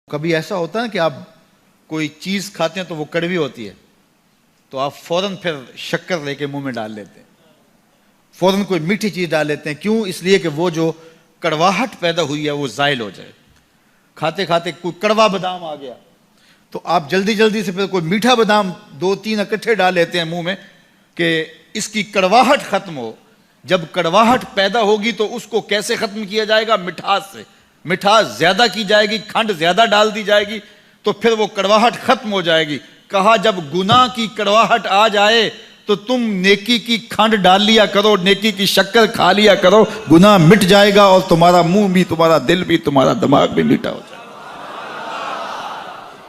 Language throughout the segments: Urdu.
کبھی ایسا ہوتا ہے کہ آپ کوئی چیز کھاتے ہیں تو وہ کڑوی ہوتی ہے تو آپ فوراً پھر شکر لے کے منہ میں ڈال لیتے ہیں، فوراً کوئی میٹھی چیز ڈال لیتے ہیں. کیوں؟ اس لیے کہ وہ جو کڑواہٹ پیدا ہوئی ہے وہ زائل ہو جائے. کھاتے کھاتے کوئی کڑوا بادام آ گیا تو آپ جلدی جلدی سے پھر کوئی میٹھا بادام 2-3 اکٹھے ڈال لیتے ہیں منہ میں کہ اس کی کڑواہٹ ختم ہو. جب کڑواہٹ پیدا ہوگی تو اس کو کیسے ختم کیا جائے گا؟ مٹھاس سے. مٹھاس زیادہ کی جائے گی، کھنڈ زیادہ ڈال دی جائے گی تو پھر وہ کڑواہٹ ختم ہو جائے گی. کہا جب گناہ کی کڑواہٹ آ جائے تو تم نیکی کی کھنڈ ڈال لیا کرو، نیکی کی شکر کھا لیا کرو، گناہ مٹ جائے گا اور تمہارا منہ بھی، تمہارا دل بھی، تمہارا دماغ بھی میٹھا ہو جائے گا.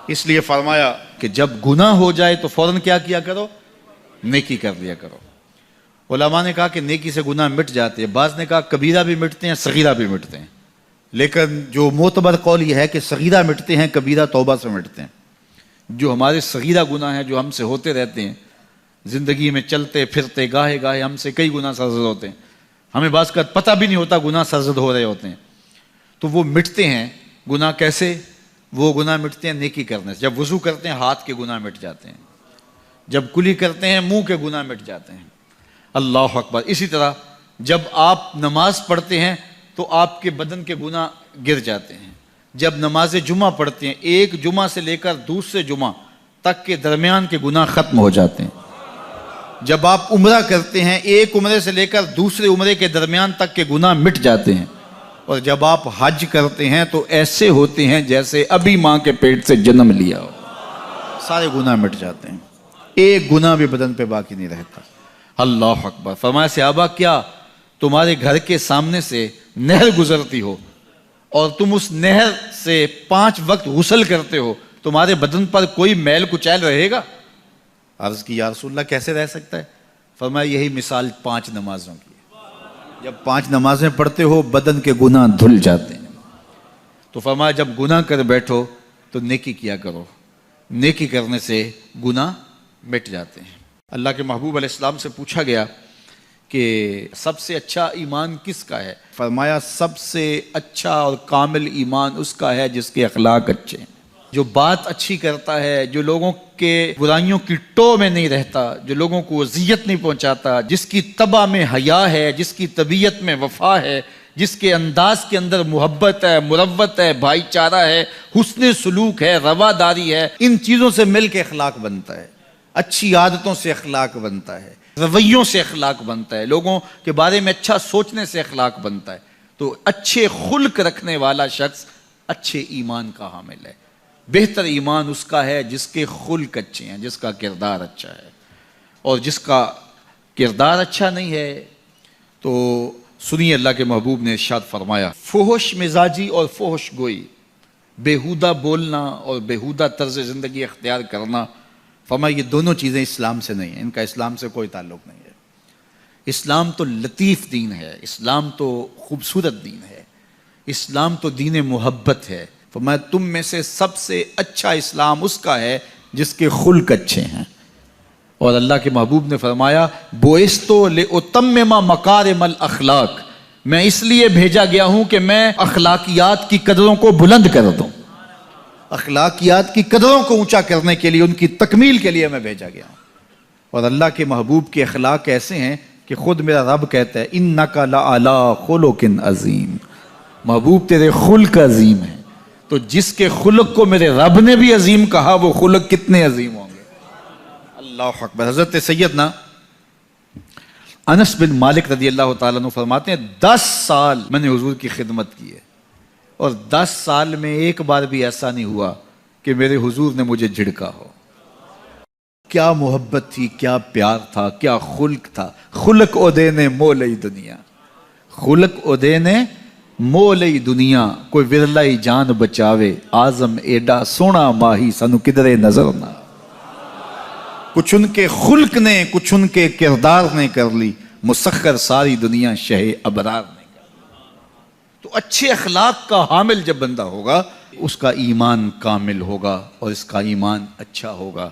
اس لیے فرمایا کہ جب گناہ ہو جائے تو فوراً کیا کیا کرو؟ نیکی کر لیا کرو. علماء نے کہا کہ نیکی سے گناہ مٹ جاتے ہیں، بعض نے کہا کبیرہ بھی مٹتے ہیں، صغیرہ بھی مٹتے ہیں، لیکن جو معتبر قول یہ ہے کہ صغیرہ مٹتے ہیں، کبیرہ توبہ سے مٹتے ہیں. جو ہمارے صغیرہ گناہ ہیں جو ہم سے ہوتے رہتے ہیں زندگی میں، چلتے پھرتے گاہے گاہے ہم سے کئی گناہ سرزد ہوتے ہیں، ہمیں بعض کا پتہ بھی نہیں ہوتا گناہ سرزد ہو رہے ہوتے ہیں، تو وہ مٹتے ہیں. گناہ کیسے؟ وہ گناہ مٹتے ہیں نیکی کرنے سے. جب وضو کرتے ہیں ہاتھ کے گناہ مٹ جاتے ہیں، جب کلی کرتے ہیں منہ کے گناہ مٹ جاتے ہیں. اللہ اکبر. اسی طرح جب آپ نماز پڑھتے ہیں تو آپ کے بدن کے گناہ گر جاتے ہیں. جب نماز جمعہ پڑھتے ہیں ایک جمعہ سے لے کر دوسرے جمعہ تک کے درمیان کے گناہ ختم ہو جاتے ہیں. جب آپ عمرہ کرتے ہیں ایک عمرے سے لے کر دوسرے عمرے کے درمیان تک کے گناہ مٹ جاتے ہیں. اور جب آپ حج کرتے ہیں تو ایسے ہوتے ہیں جیسے ابھی ماں کے پیٹ سے جنم لیا ہو، سارے گناہ مٹ جاتے ہیں، ایک گناہ بھی بدن پہ باقی نہیں رہتا. اللہ اکبر. فرمایا صحابہ کیا تمہارے گھر کے سامنے سے نہر گزرتی ہو اور تم اس نہر سے 5 وقت غسل کرتے ہو، تمہارے بدن پر کوئی میل کچیل رہے گا؟ عرض کی یا رسول اللہ کیسے رہ سکتا ہے؟ فرمایا یہی مثال 5 نمازوں کی ہے. جب 5 نمازیں پڑھتے ہو بدن کے گناہ دھل جاتے ہیں. تو فرمایا جب گناہ کر بیٹھو تو نیکی کیا کرو، نیکی کرنے سے گناہ مٹ جاتے ہیں. اللہ کے محبوب علیہ السلام سے پوچھا گیا کہ سب سے اچھا ایمان کس کا ہے؟ فرمایا سب سے اچھا اور کامل ایمان اس کا ہے جس کے اخلاق اچھے ہیں، جو بات اچھی کرتا ہے، جو لوگوں کے برائیوں کی ٹو میں نہیں رہتا، جو لوگوں کو اذیت نہیں پہنچاتا، جس کی طبع میں حیا ہے، جس کی طبیعت میں وفا ہے، جس کے انداز کے اندر محبت ہے، مروت ہے، بھائی چارہ ہے، حسن سلوک ہے، رواداری ہے. ان چیزوں سے مل کے اخلاق بنتا ہے، اچھی عادتوں سے اخلاق بنتا ہے، رویوں سے اخلاق بنتا ہے، لوگوں کے بارے میں اچھا سوچنے سے اخلاق بنتا ہے. تو اچھے خلق رکھنے والا شخص اچھے ایمان کا حامل ہے. بہتر ایمان اس کا ہے جس کے خلق اچھے ہیں، جس کا کردار اچھا ہے. اور جس کا کردار اچھا نہیں ہے تو سنیے اللہ کے محبوب نے ارشاد فرمایا فحش مزاجی اور فحش گوئی، بیہودہ بولنا اور بیہودہ طرز زندگی اختیار کرنا، فرمایا یہ دونوں چیزیں اسلام سے نہیں ہیں، ان کا اسلام سے کوئی تعلق نہیں ہے. اسلام تو لطیف دین ہے، اسلام تو خوبصورت دین ہے، اسلام تو دین محبت ہے. فرمایا تم میں سے سب سے اچھا اسلام اس کا ہے جس کے خلق اچھے ہیں. اور اللہ کے محبوب نے فرمایا بوئستو لأتمم مکارم الاخلاق، میں اس لیے بھیجا گیا ہوں کہ میں اخلاقیات کی قدروں کو بلند کر دوں، اخلاقیات کی قدروں کو اونچا کرنے کے لیے، ان کی تکمیل کے لیے میں بھیجا گیا ہوں. اور اللہ کے محبوب کے اخلاق ایسے ہیں کہ خود میرا رب کہتا ہے انک لعلی خلق عظیم، محبوب تیرے خلق عظیم ہیں. تو جس کے خلق کو میرے رب نے بھی عظیم کہا وہ خلق کتنے عظیم ہوں گے. اللہ اکبر. حضرت سیدنا انس بن مالک رضی اللہ تعالیٰ عنہ فرماتے ہیں 10 سال میں نے حضور کی خدمت کی ہے اور 10 سال میں ایک بار بھی ایسا نہیں ہوا کہ میرے حضور نے مجھے جھڑکا ہو. کیا محبت تھی، کیا پیار تھا، کیا خلق تھا. خلق اودینے مولئی دنیا، خلق اودینے مولئی دنیا، کوئی ورلائی جان بچاوے، آزم ایڈا سونا ماہی سنو کدرے نظر نہ. کچھ ان کے خلق نے، کچھ ان کے کردار نے کر لی، مسخر ساری دنیا شہ ابرار نے کر لی. تو اچھے اخلاق کا حامل جب بندہ ہوگا اس کا ایمان کامل ہوگا اور اس کا ایمان اچھا ہوگا.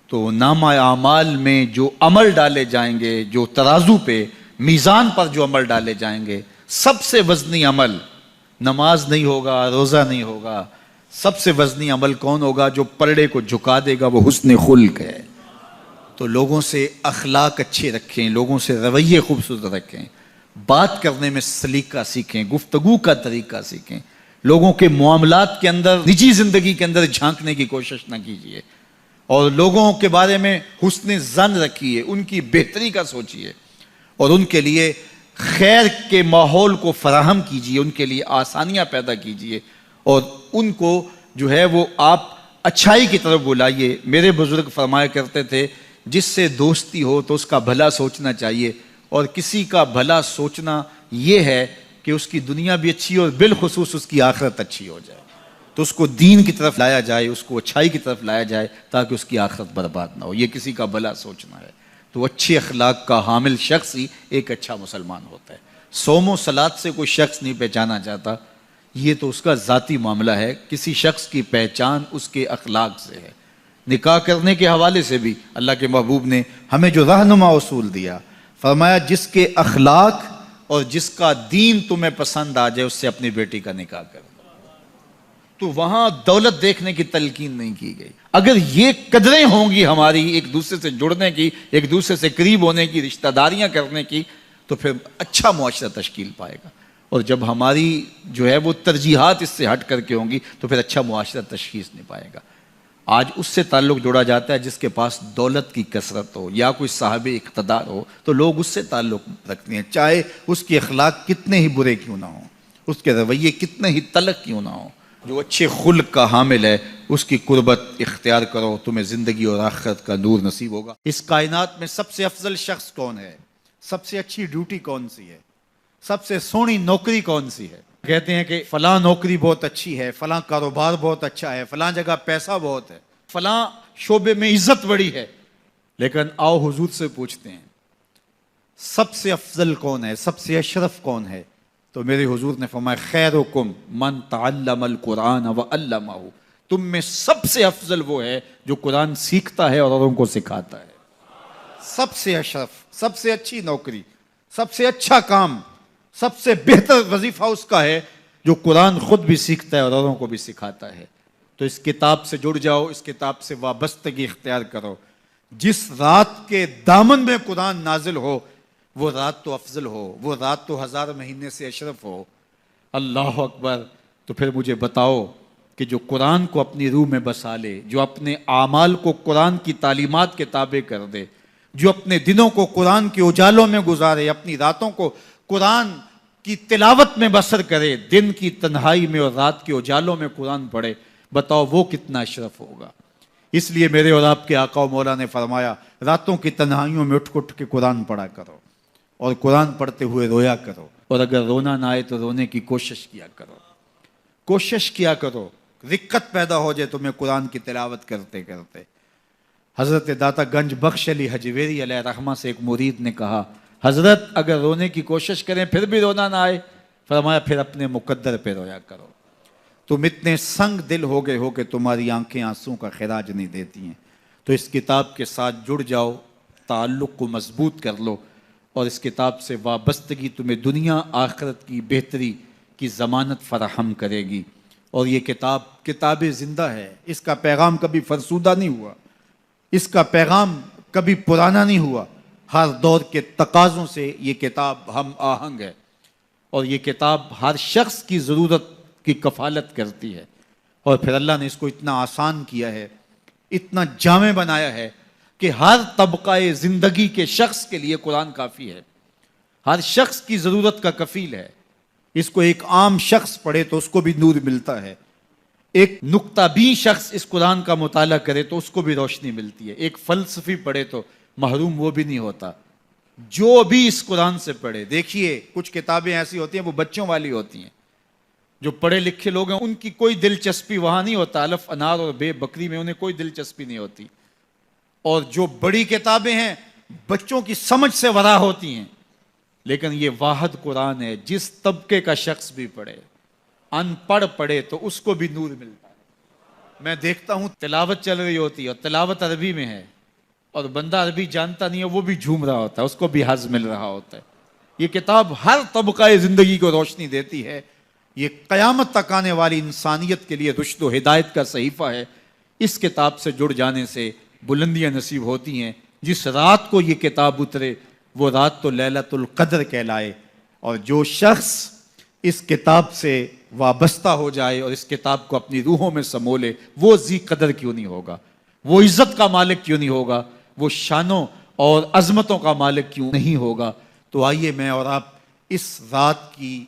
تو نامہ اعمال میں جو عمل ڈالے جائیں گے، جو ترازو پہ میزان پر جو عمل ڈالے جائیں گے، سب سے وزنی عمل نماز نہیں ہوگا، روزہ نہیں ہوگا، سب سے وزنی عمل کون ہوگا؟ جو پرڑے کو جھکا دے گا، وہ حسن خلق ہے۔ تو لوگوں سے اخلاق اچھے رکھیں، لوگوں سے رویے خوبصورت رکھیں، بات کرنے میں سلیقہ سیکھیں، گفتگو کا طریقہ سیکھیں، لوگوں کے معاملات کے اندر، نجی زندگی کے اندر جھانکنے کی کوشش نہ کیجیے، اور لوگوں کے بارے میں حسن ظن رکھیے، ان کی بہتری کا سوچیے، اور ان کے لیے خیر کے ماحول کو فراہم کیجیے، ان کے لیے آسانیاں پیدا کیجیے، اور ان کو جو ہے وہ آپ اچھائی کی طرف بلائیے۔ میرے بزرگ فرمایا کرتے تھے، جس سے دوستی ہو تو اس کا بھلا سوچنا چاہیے، اور کسی کا بھلا سوچنا یہ ہے کہ اس کی دنیا بھی اچھی ہو، اور بالخصوص اس کی آخرت اچھی ہو جائے، تو اس کو دین کی طرف لایا جائے، اس کو اچھائی کی طرف لایا جائے، تاکہ اس کی آخرت برباد نہ ہو۔ یہ کسی کا بھلا سوچنا ہے۔ تو اچھے اخلاق کا حامل شخص ہی ایک اچھا مسلمان ہوتا ہے۔ صوم و صلات سے کوئی شخص نہیں پہچانا جاتا، یہ تو اس کا ذاتی معاملہ ہے۔ کسی شخص کی پہچان اس کے اخلاق سے ہے۔ نکاح کرنے کے حوالے سے بھی اللہ کے محبوب نے ہمیں جو رہنما اصول دیا، فرمایا جس کے اخلاق اور جس کا دین تمہیں پسند آ جائے، اس سے اپنی بیٹی کا نکاح کر دو۔ تو وہاں دولت دیکھنے کی تلقین نہیں کی گئی۔ اگر یہ قدریں ہوں گی ہماری، ایک دوسرے سے جڑنے کی، ایک دوسرے سے قریب ہونے کی، رشتہ داریاں کرنے کی، تو پھر اچھا معاشرہ تشکیل پائے گا۔ اور جب ہماری جو ہے وہ ترجیحات اس سے ہٹ کر کے ہوں گی، تو پھر اچھا معاشرہ تشخیص نہیں پائے گا۔ آج اس سے تعلق جوڑا جاتا ہے جس کے پاس دولت کی کثرت ہو یا کوئی صاحب اقتدار ہو، تو لوگ اس سے تعلق رکھتے ہیں، چاہے اس کے اخلاق کتنے ہی برے کیوں نہ ہوں، اس کے رویے کتنے ہی تلخ کیوں نہ ہوں۔ جو اچھے خلق کا حامل ہے، اس کی قربت اختیار کرو، تمہیں زندگی اور آخرت کا نور نصیب ہوگا۔ اس کائنات میں سب سے افضل شخص کون ہے؟ سب سے اچھی ڈیوٹی کون سی ہے؟ سب سے سونی نوکری کون سی ہے؟ کہتے ہیں کہ فلاں نوکری بہت اچھی ہے، فلاں کاروبار بہت اچھا ہے، فلاں جگہ پیسہ بہت ہے، فلاں شعبے میں عزت بڑی ہے۔ لیکن آؤ حضور سے پوچھتے ہیں، سب سے افضل کون ہے؟ سب سے اشرف کون ہے؟ تو میرے حضور نے فرمایا، خیرکم من تعلم القرآن وعلمہ، تم میں سب سے افضل وہ ہے جو قرآن سیکھتا ہے اور اوروں کو سکھاتا ہے۔ سب سے اشرف، سب سے اچھی نوکری، سب سے اچھا کام، سب سے بہتر وظیفہ اس کا ہے جو قرآن خود بھی سیکھتا ہے اور اوروں کو بھی سکھاتا ہے۔ تو اس کتاب سے جڑ جاؤ، اس کتاب سے وابستگی اختیار کرو۔ جس رات کے دامن میں قرآن نازل ہو، وہ رات تو افضل ہو، وہ رات تو 1000 مہینے سے اشرف ہو۔ اللہ اکبر۔ تو پھر مجھے بتاؤ کہ جو قرآن کو اپنی روح میں بسا لے، جو اپنے اعمال کو قرآن کی تعلیمات کے تابع کر دے، جو اپنے دنوں کو قرآن کے اجالوں میں گزارے، اپنی راتوں کو قرآن کی تلاوت میں بسر کرے، دن کی تنہائی میں اور رات کے اجالوں میں قرآن پڑھے، بتاؤ وہ کتنا اشرف ہوگا۔ اس لیے میرے اور آپ کے آقا و مولا نے فرمایا، راتوں کی تنہائیوں میں اٹھ اٹھ کے قرآن پڑھا کرو، اور قرآن پڑھتے ہوئے رویا کرو، اور اگر رونا نہ آئے تو رونے کی کوشش کیا کرو، کوشش کیا کرو۔ رقت پیدا ہو جائے تمہیں قرآن کی تلاوت کرتے کرتے۔ حضرت داتا گنج بخش علی حجویری علیہ رحمہ سے ایک مرید نے کہا، حضرت اگر رونے کی کوشش کریں پھر بھی رونا نہ آئے، فرمایا پھر اپنے مقدر پہ رویا کرو۔ تم اتنے سنگ دل ہو گئے ہو کہ تمہاری آنکھیں آنسوں کا خراج نہیں دیتی ہیں۔ تو اس کتاب کے ساتھ جڑ جاؤ، تعلق کو مضبوط کر لو، اور اس کتاب سے وابستگی تمہیں دنیا آخرت کی بہتری کی ضمانت فراہم کرے گی۔ اور یہ کتاب زندہ ہے، اس کا پیغام کبھی فرسودہ نہیں ہوا، اس کا پیغام کبھی پرانا نہیں ہوا۔ ہر دور کے تقاضوں سے یہ کتاب ہم آہنگ ہے، اور یہ کتاب ہر شخص کی ضرورت کی کفالت کرتی ہے۔ اور پھر اللہ نے اس کو اتنا آسان کیا ہے، اتنا جامع بنایا ہے کہ ہر طبقہ زندگی کے شخص کے لیے قرآن کافی ہے، ہر شخص کی ضرورت کا کفیل ہے۔ اس کو ایک عام شخص پڑھے تو اس کو بھی نور ملتا ہے، ایک نکتہ بین شخص اس قرآن کا مطالعہ کرے تو اس کو بھی روشنی ملتی ہے، ایک فلسفی پڑھے تو محروم وہ بھی نہیں ہوتا۔ جو بھی اس قرآن سے پڑھے، دیکھیے کچھ کتابیں ایسی ہوتی ہیں وہ بچوں والی ہوتی ہیں، جو پڑھے لکھے لوگ ہیں ان کی کوئی دلچسپی وہاں نہیں ہوتا، الف انار اور بے بکری میں انہیں کوئی دلچسپی نہیں ہوتی۔ اور جو بڑی کتابیں ہیں بچوں کی سمجھ سے ورا ہوتی ہیں، لیکن یہ واحد قرآن ہے، جس طبقے کا شخص بھی پڑھے، ان پڑھ پڑھے تو اس کو بھی نور ملتا ہے۔ میں دیکھتا ہوں تلاوت چل رہی ہوتی ہے اور تلاوت عربی میں ہے، اور بندہ عربی جانتا نہیں ہے، وہ بھی جھوم رہا ہوتا ہے، اس کو بھی حظ مل رہا ہوتا ہے۔ یہ کتاب ہر طبقہ زندگی کو روشنی دیتی ہے۔ یہ قیامت تک آنے والی انسانیت کے لیے رشد و ہدایت کا صحیفہ ہے۔ اس کتاب سے جڑ جانے سے بلندیاں نصیب ہوتی ہیں۔ جس رات کو یہ کتاب اترے وہ رات تو لیلۃ القدر کہلائے، اور جو شخص اس کتاب سے وابستہ ہو جائے اور اس کتاب کو اپنی روحوں میں سمو لے، وہ ذی قدر کیوں نہیں ہوگا، وہ عزت کا مالک کیوں نہیں ہوگا، وہ شانوں اور عظمتوں کا مالک کیوں نہیں ہوگا۔ تو آئیے میں اور آپ اس رات کی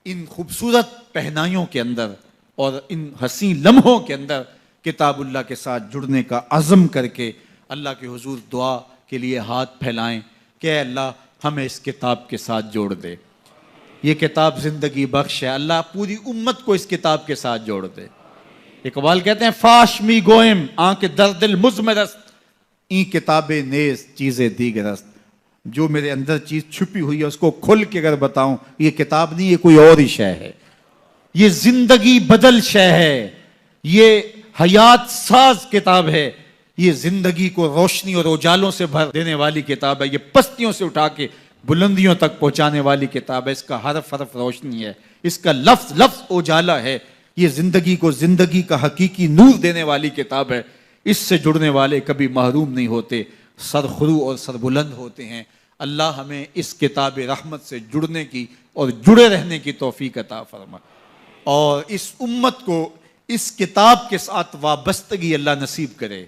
ان خوبصورت پہنائیوں کے اندر اور ان حسین لمحوں کے اندر کتاب اللہ کے ساتھ جڑنے کا عزم کر کے اللہ کے حضور دعا کے لیے ہاتھ پھیلائیں کہ اے اللہ ہمیں اس کتاب کے ساتھ جوڑ دے۔ یہ کتاب زندگی بخش ہے، اللہ پوری امت کو اس کتاب کے ساتھ جوڑ دے۔ اقبال کہتے ہیں فاش می گوئم آنکھ در دل مزمرست، این کتاب نیز چیزیں دیگرست۔ جو میرے اندر چیز چھپی ہوئی ہے اس کو کھل کے اگر بتاؤں، یہ کتاب نہیں، یہ کوئی اور ہی شے ہے، یہ زندگی بدل شے ہے، یہ حیات ساز کتاب ہے، یہ زندگی کو روشنی اور اجالوں سے بھر دینے والی کتاب ہے، یہ پستیوں سے اٹھا کے بلندیوں تک پہنچانے والی کتاب ہے۔ اس کا حرف حرف روشنی ہے، اس کا لفظ لفظ اجالا ہے، یہ زندگی کو زندگی کا حقیقی نور دینے والی کتاب ہے۔ اس سے جڑنے والے کبھی محروم نہیں ہوتے، سرخرو اور سربلند ہوتے ہیں۔ اللہ ہمیں اس کتاب رحمت سے جڑنے کی اور جڑے رہنے کی توفیق عطا فرما، اور اس امت کو اس کتاب کے ساتھ وابستگی اللہ نصیب کرے۔